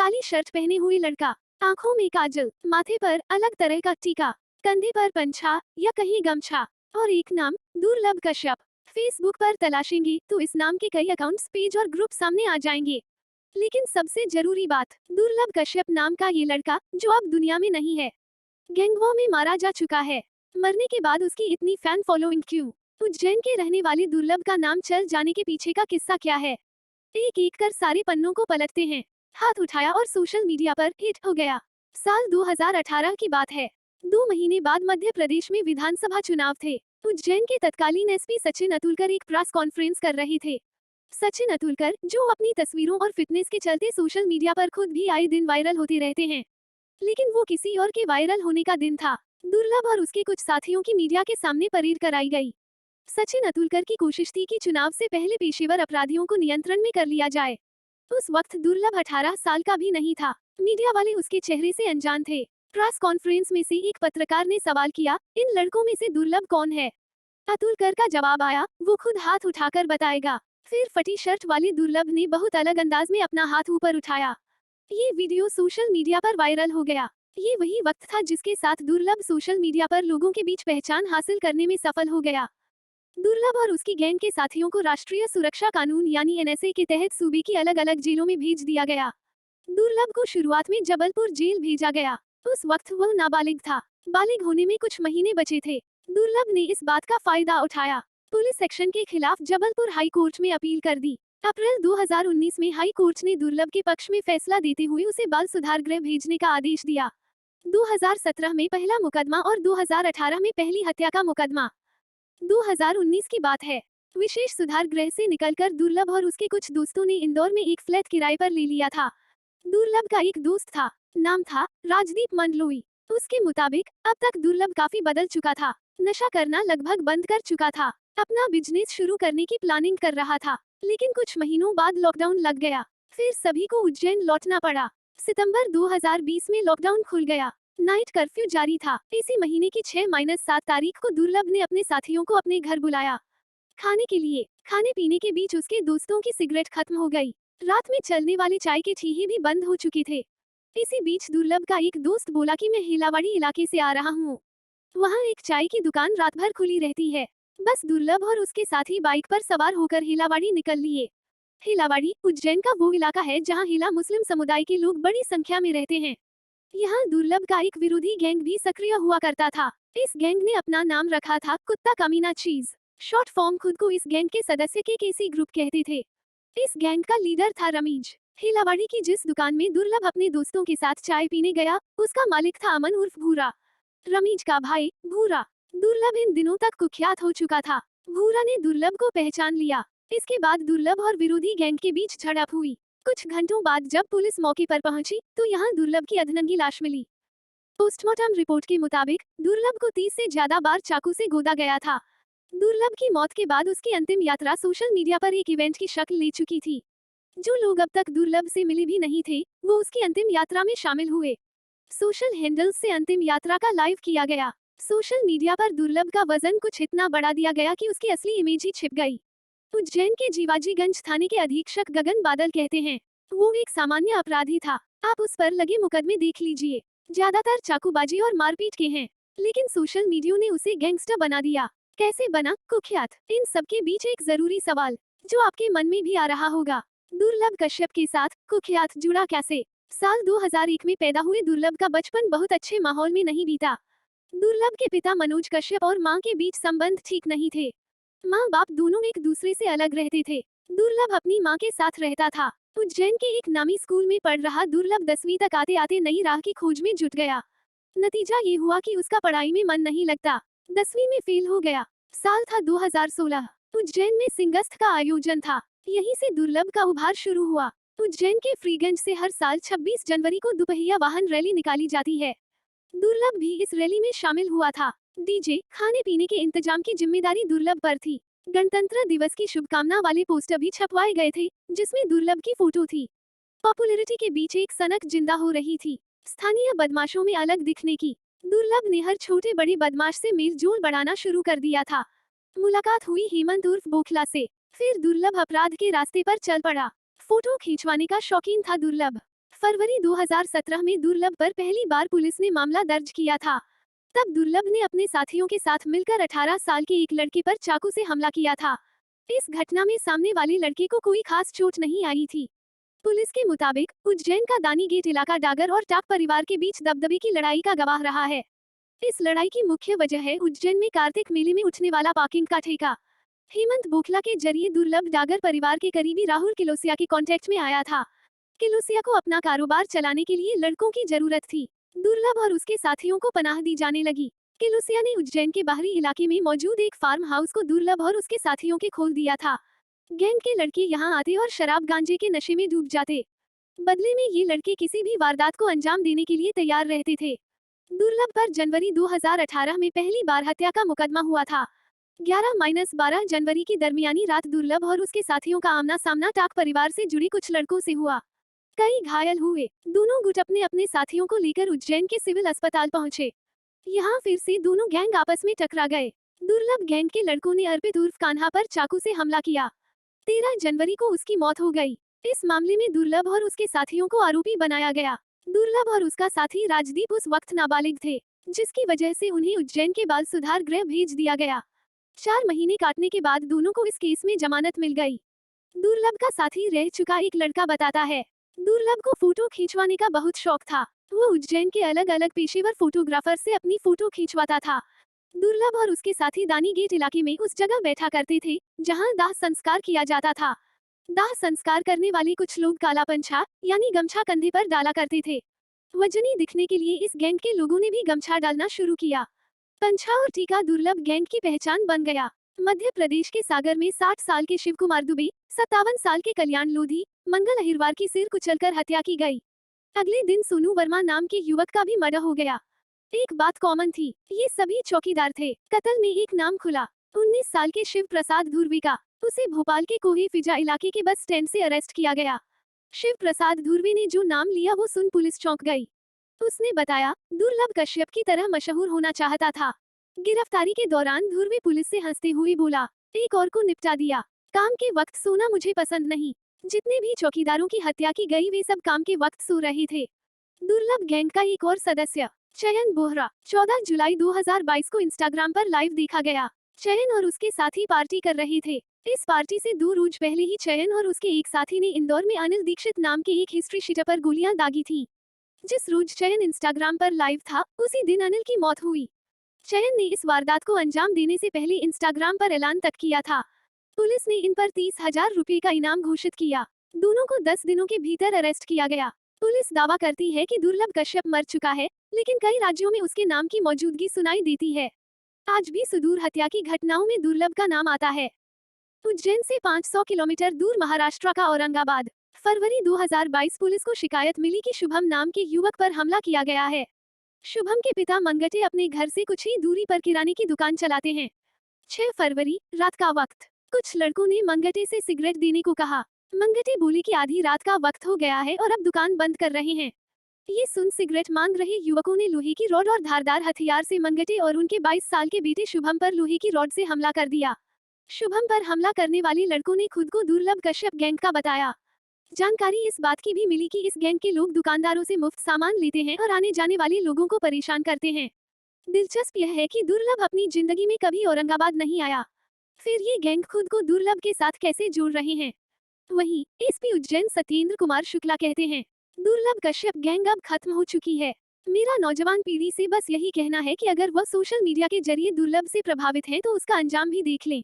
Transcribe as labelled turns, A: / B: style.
A: काली shirt पहने हुए लड़का, आंखों में काजल, माथे पर अलग तरह का टीका, कंधे पर पंछा या कहीं गमछा, और एक नाम, दुर्लभ कश्यप। फेसबुक पर तलाशेंगे तो इस नाम के कई अकाउंट्स, पेज और ग्रुप सामने आ जाएंगे। लेकिन सबसे जरूरी बात, दुर्लभ कश्यप नाम का ये लड़का, जो अब दुनिया में नहीं है, गैंगवॉर में मारा जा चुका है। मरने के बाद उसकी इतनी फैन फॉलोइंग क्यों? उज्जैन के रहने वाले दुर्लभ का नाम चल जाने के पीछे का किस्सा क्या है? एक एक कर सारे पन्नों को पलटते हैं। हाथ उठाया और सोशल मीडिया पर हिट हो गया। साल 2018 की बात है। 2 महीने बाद मध्य प्रदेश में विधानसभा चुनाव थे। उज्जैन के तत्कालीन एसपी सचिन अतुलकर एक प्रेस कॉन्फ्रेंस कर रहे थे। सचिन अतुलकर, जो अपनी तस्वीरों और फिटनेस के चलते सोशल मीडिया पर खुद भी आए दिन वायरल होते रहते हैं, लेकिन वो किसी और के वायरल होने का दिन था। दुर्लभ और उसके कुछ साथियों की मीडिया के सामने परेड कराई गई। सचिन अतुलकर की कोशिश थी कि चुनाव से पहले पेशेवर अपराधियों को नियंत्रण में कर लिया जाए। उस वक्त दुर्लभ 18 साल का भी नहीं था। मीडिया वाले उसके चेहरे से अनजान थे। प्रेस कॉन्फ्रेंस में से एक पत्रकार ने सवाल किया, इन लड़कों में से दुर्लभ कौन है? अतुलकर का जवाब आया, वो खुद हाथ उठाकर बताएगा। फिर फटी शर्ट वाले दुर्लभ ने बहुत अलग अंदाज में अपना हाथ ऊपर उठाया। ये वीडियो सोशल मीडिया पर वायरल हो गया। ये वही वक्त था जिसके साथ दुर्लभ सोशल मीडिया पर लोगों के बीच पहचान हासिल करने में सफल हो गया। दुर्लभ और उसकी गैंग के साथियों को राष्ट्रीय सुरक्षा कानून यानी एनएसए के तहत सूबे की अलग अलग जेलों में भेज दिया गया। दुर्लभ को शुरुआत में जबलपुर जेल भेजा गया। उस वक्त वह नाबालिग था। बालिग होने में कुछ महीने बचे थे। दुर्लभ ने इस बात का फायदा उठाया। पुलिस एक्शन के खिलाफ जबलपुर हाई कोर्ट में अपील कर दी। अप्रैल 2019 में हाई कोर्ट ने दुर्लभ के पक्ष में फैसला देते हुए उसे बाल सुधार गृह भेजने का आदेश दिया। 2017 में पहला मुकदमा और 2018 में पहली हत्या का मुकदमा। 2019 की बात है। विशेष सुधार गृह से निकलकर दुर्लभ और उसके कुछ दोस्तों ने इंदौर में एक फ्लैट किराए पर ले लिया था। दुर्लभ का एक दोस्त था, नाम था राजदीप मंडलोई। उसके मुताबिक अब तक दुर्लभ काफी बदल चुका था। नशा करना लगभग बंद कर चुका था। अपना बिजनेस शुरू करने की प्लानिंग कर रहा था। लेकिन कुछ महीनों बाद लॉकडाउन लग गया। फिर सभी को उज्जैन लौटना पड़ा। सितंबर 2020 में लॉकडाउन खुल गया। नाइट कर्फ्यू जारी था। इसी महीने की 6-7 तारीख को दुर्लभ ने अपने साथियों को अपने घर बुलाया खाने के लिए। खाने पीने के बीच उसके दोस्तों की सिगरेट खत्म हो गई। रात में चलने वाले चाय के ठेहे भी बंद हो चुके थे। इसी बीच दुर्लभ का एक दोस्त बोला कि मैं हिलावाड़ी इलाके से आ रहा हूँ। वहाँ एक चाय की दुकान रात भर खुली रहती है। बस दुर्लभ और उसके साथी बाइक पर सवार होकर हिलावाड़ी निकल लिए। हिलावाड़ी उज्जैन का वो इलाका है जहाँ हिला मुस्लिम समुदाय के लोग बड़ी संख्या में रहते हैं। यहाँ दुर्लभ का एक विरोधी गैंग भी सक्रिय हुआ करता था। इस गैंग ने अपना नाम रखा था कुत्ता कमीना चीज। शॉर्ट फॉर्म खुद को इस गैंग के सदस्य के केसी ग्रुप कहते थे। इस गैंग का लीडर था रमीज। हिलावाड़ी की जिस दुकान में दुर्लभ अपने दोस्तों के साथ चाय पीने गया, उसका मालिक था अमन उर्फ भूरा, रमीज का भाई भूरा। दुर्लभ इन दिनों तक कुख्यात हो चुका था। भूरा ने दुर्लभ को पहचान लिया। इसके बाद दुर्लभ और विरोधी गैंग के बीच झड़प हुई। कुछ घंटों बाद जब पुलिस मौके पर पहुंची तो यहाँ दुर्लभ की अधनंगी लाश मिली। पोस्टमार्टम रिपोर्ट के मुताबिक दुर्लभ को 30 से ज्यादा बार चाकू से गोदा गया था। दुर्लभ की मौत के बाद उसकी अंतिम यात्रा सोशल मीडिया पर एक इवेंट की शक्ल ले चुकी थी। जो लोग अब तक दुर्लभ से मिले भी नहीं थे, वो उसकी अंतिम यात्रा में शामिल हुए। सोशल हैंडल्स से अंतिम यात्रा का लाइव किया गया। सोशल मीडिया पर दुर्लभ का वजन कुछ इतना बढ़ा दिया गया कि उसकी असली इमेज ही छिप गई। उज्जैन के जीवाजीगंज थाने के अधीक्षक गगन बादल कहते हैं, वो एक सामान्य अपराधी था। आप उस पर लगे मुकदमे देख लीजिए, ज्यादातर चाकूबाजी और मारपीट के हैं। लेकिन सोशल मीडिया ने उसे गैंगस्टर बना दिया। कैसे बना कुख्यात? इन सब के बीच एक जरूरी सवाल जो आपके मन में भी आ रहा होगा, दुर्लभ कश्यप के साथ कुख्यात जुड़ा कैसे? साल 2001 में पैदा हुए दुर्लभ का बचपन बहुत अच्छे माहौल में नहीं बीता। दुर्लभ के पिता मनोज कश्यप और मां के बीच संबंध ठीक नहीं थे। माँ बाप दोनों एक दूसरे से अलग रहते थे। दुर्लभ अपनी माँ के साथ रहता था। उज्जैन के एक नामी स्कूल में पढ़ रहा दुर्लभ 10वीं तक आते आते नई राह की खोज में जुट गया। नतीजा ये हुआ कि उसका पढ़ाई में मन नहीं लगता। 10वीं में फेल हो गया। साल था 2016। उज्जैन में सिंगस्त का आयोजन था। यहीं से दुर्लभ का उभार शुरू हुआ। उज्जैन के फ्रीगंज से हर साल 26 जनवरी को दुपहिया वाहन रैली निकाली जाती है। दुर्लभ भी इस रैली में शामिल हुआ था। डीजे, खाने पीने के इंतजाम की जिम्मेदारी दुर्लभ पर थी। गणतंत्र दिवस की शुभकामना वाले पोस्टर भी छपवाए गए थे, जिसमें दुर्लभ की फोटो थी। पॉपुलैरिटी के बीच एक सनक जिंदा हो रही थी, स्थानीय बदमाशों में अलग दिखने की। दुर्लभ ने हर छोटे बड़े बदमाश से मेलजोल बढ़ाना शुरू कर दिया था। मुलाकात हुई हेमंत उर्फ बोखला से। फिर दुर्लभ अपराध के रास्ते पर चल पड़ा। फोटो खींचवाने का शौकीन था दुर्लभ। फरवरी 2017 में दुर्लभ पर पहली बार पुलिस ने मामला दर्ज किया था। तब दुर्लभ ने अपने साथियों के साथ मिलकर 18 साल के एक लड़के पर चाकू से हमला किया था। इस घटना में सामने वाले लड़के को कोई खास चोट नहीं आई थी। पुलिस के मुताबिक उज्जैन का दानी गेट इलाका डागर और टाक परिवार के बीच दबदबे की लड़ाई का गवाह रहा है। इस लड़ाई की मुख्य वजह है उज्जैन में कार्तिक मेले में उठने वाला पार्किंग का ठेका। हेमंत बोखला के जरिए दुर्लभ डागर परिवार के करीबी राहुल किलोसिया के कांटेक्ट में आया था। किलोसिया को अपना कारोबार चलाने के लिए लड़कों की जरूरत थी। दुर्लभ और उसके साथियों को पनाह दी जाने लगी। किलोसिया ने उज्जैन के बाहरी इलाके में मौजूद एक फार्म हाउस को दुर्लभ और उसके साथियों के खोल दिया था। गैंग के लड़के यहां आते और शराब गांजे के नशे में डूब जाते। बदले में ये लड़के किसी भी वारदात को अंजाम देने के लिए तैयार रहते थे। दुर्लभ पर जनवरी 2018 में पहली बार हत्या का मुकदमा हुआ था। 11-12 जनवरी की दरमियानी रात दुर्लभ और उसके साथियों का आमना सामना टाक परिवार से जुड़ी कुछ लड़कों से हुआ। कई घायल हुए। दोनों गुट अपने अपने साथियों को लेकर उज्जैन के सिविल अस्पताल पहुंचे। यहाँ फिर से दोनों गैंग आपस में टकरा गए। दुर्लभ गैंग के लड़कों ने अर्पित उर्फ कान्हा पर चाकू से हमला किया। 13 जनवरी को उसकी मौत हो गई। इस मामले में दुर्लभ और उसके साथियों को आरोपी बनाया गया। दुर्लभ और उसका साथी राजदीप उस वक्त नाबालिग थे, जिसकी वजह से उन्हें उज्जैन के बाल सुधार गृह भेज दिया गया। 4 महीने काटने के बाद दोनों को इस केस में जमानत मिल गई। दुर्लभ का साथी रह चुका एक लड़का बताता है, दुर्लभ को फोटो खींचवाने का बहुत शौक था। वो उज्जैन के अलग अलग पेशेवर फोटोग्राफर से अपनी फोटो खींचवाता था। दुर्लभ और उसके साथी दानी गेट इलाके में उस जगह बैठा करते थे जहां दाह संस्कार किया जाता था। दाह संस्कार करने वाले कुछ लोग काला पंछा यानी गमछा कंधे पर डाला करते थे। वजनी दिखने के लिए इस गैंग के लोगों ने भी गमछा डालना शुरू किया। पंछा और टीका दुर्लभ गैंग की पहचान बन गया। मध्य प्रदेश के सागर में 60 साल के शिव कुमार दुबे, 57 साल के कल्याण लोधी, मंगल अहिरवार की सिर कुचलकर हत्या की गई। अगले दिन सोनू वर्मा नाम के युवक का भी मर्डर हो गया। एक बात कॉमन थी, ये सभी चौकीदार थे। कत्ल में एक नाम खुला, 19 साल के शिव प्रसाद धुर्वे का। उसे भोपाल के कोहे फिजा इलाके के बस स्टैंड से अरेस्ट किया गया। शिव प्रसाद धुर्वे ने जो नाम लिया वो सुन पुलिस चौंक गई। उसने बताया, दुर्लभ कश्यप की तरह मशहूर होना चाहता था। गिरफ्तारी के दौरान धुर्वे पुलिस से हंसते हुए बोला, एक और को निपटा दिया। काम के वक्त सोना मुझे पसंद नहीं। जितने भी चौकीदारों की हत्या की गई वे सब काम के वक्त सो रहे थे। दुर्लभ गैंग का एक और सदस्य चयन बोहरा 14 जुलाई 2022 को इंस्टाग्राम पर लाइव देखा गया। चयन और उसके साथी पार्टी कर रहे थे। इस पार्टी से 2 रोज पहले ही चयन और उसके एक साथी ने इंदौर में अनिल दीक्षित नाम के एक हिस्ट्री शीटर पर गोलियां दागी थी। जिस रोज चयन इंस्टाग्राम पर लाइव था, उसी दिन अनिल की मौत हुई। चयन ने इस वारदात को अंजाम देने से पहले इंस्टाग्राम पर ऐलान तक किया था। पुलिस ने इन पर 30,000 रुपए का इनाम घोषित किया। दोनों को 10 दिनों के भीतर अरेस्ट किया गया। पुलिस दावा करती है कि दुर्लभ कश्यप मर चुका है, लेकिन कई राज्यों में उसके नाम की मौजूदगी सुनाई देती है। आज भी सुदूर हत्या की घटनाओं में दुर्लभ का नाम आता है। उज्जैन से 500 किलोमीटर दूर महाराष्ट्र का औरंगाबाद। फरवरी 2022 पुलिस को शिकायत मिली कि शुभम नाम के युवक पर हमला किया गया है। शुभम के पिता मंगटे अपने घर से कुछ ही दूरी पर किराने की दुकान चलाते हैं। 6 फरवरी रात का वक्त, कुछ लड़कों ने मंगटे से सिगरेट देने को कहा। मंगटे बोले कि आधी रात का वक्त हो गया है और अब दुकान बंद कर रहे हैं। ये सुन सिगरेट मांग रहे युवकों ने लोहे की रॉड और धारदार हथियार से मंगटे और उनके 22 साल के बेटे शुभम पर लोहे की रॉड से हमला कर दिया। शुभम पर हमला करने वाले लड़कों ने खुद को दुर्लभ कश्यप गैंग का बताया। जानकारी इस बात की भी मिली कि इस गैंग के लोग दुकानदारों से मुफ्त सामान लेते हैं और आने जाने वाले लोगों को परेशान करते हैं। दिलचस्प यह है कि दुर्लभ अपनी जिंदगी में कभी औरंगाबाद नहीं आया। फिर ये गैंग खुद को दुर्लभ के साथ कैसे जोड़ रहे हैं? वहीं एसपी उज्जैन सत्येंद्र कुमार शुक्ला कहते हैं, दुर्लभ कश्यप गैंग अब खत्म हो चुकी है। मेरा नौजवान पीढ़ी से बस यही कहना है कि अगर वह सोशल मीडिया के जरिए दुर्लभ से प्रभावित है तो उसका अंजाम भी देख लें।